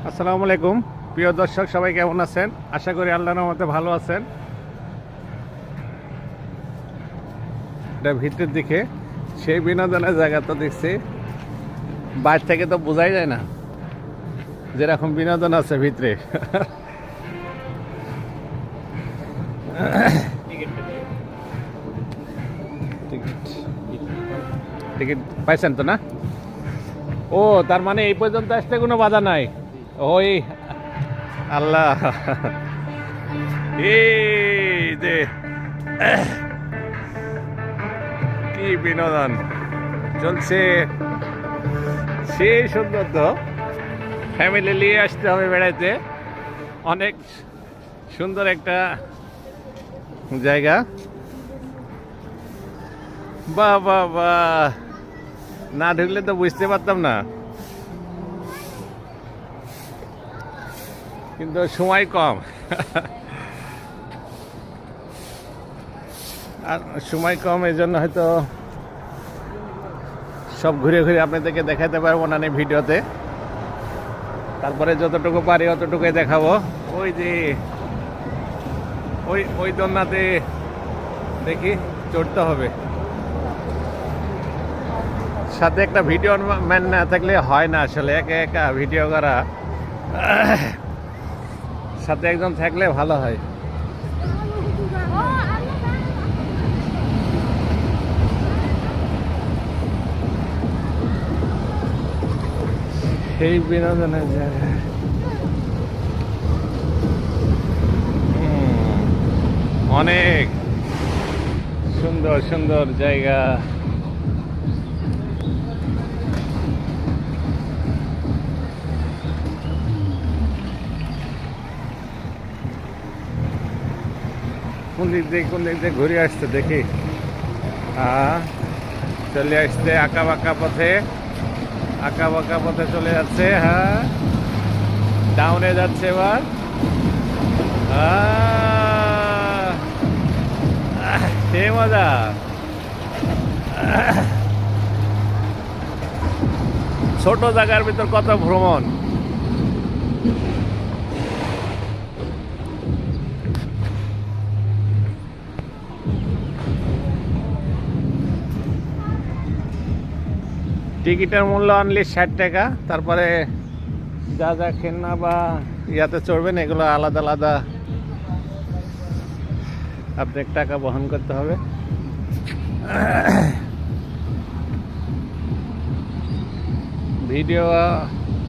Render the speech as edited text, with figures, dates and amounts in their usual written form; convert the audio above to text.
আসসালামু আলাইকুম প্রিয় দর্শক, সবাই কেমন আছেন? আশা করি আল্লাহর রহমতে ভালো আছেন। এটা ভিতরের দিকে সেই বিনোদনের জায়গা তো দেখছি, বাইরে থেকে তো বোঝাই যায় না যেরকম বিনোদন আছে ভিতরে। টিকিট পাইছেন তো না? ও, তার মানে এই পর্যন্ত আসতে কোনো বাধা নাই। ওই আল্লাহ, এই যে কি বিনোদন চলছে, সেই সুন্দর তো। ফ্যামিলি নিয়ে আসতে হবে বেড়াইতে, অনেক সুন্দর একটা জায়গা। বাহ বাহ বাহ, না ঢুকলে তো বুঝতে পারতাম না, কিন্তু সময় কম। আর সময় কম, এই জন্য হয়তো সব ঘুরে ঘুরে আপনাদেরকে দেখাতে পারবো না ভিডিওতে। তারপরে যতটুকু পারি অতটুকুই দেখাবো। ওই যে ওই দোলনাতে দেখি চড়তে হবে। সাথে একটা ভিডিও ম্যান না থাকলে হয় না আসলে, একা একা ভিডিও করা। সাথে একজন থাকলে ভালো হয়। সেই বিনোদনের জায়গা অনেক সুন্দর সুন্দর জায়গা। কোন দিক দিয়ে ঘুরে আসছে দেখি। চলে আসছে আঁকা বাঁকা পথে চলে যাচ্ছে। হ্যাঁ, ডাউনে যাচ্ছে এবার। সে মজা। ছোট জায়গার ভিতর কত ভ্রমণ। টিকিটের মূল্য অনলি 60 টাকা। তারপরে যা যা খেলনা বা ইয়াতে চড়বেন এগুলো আলাদা আলাদা আপনার টাকা বহন করতে হবে। ভিডিও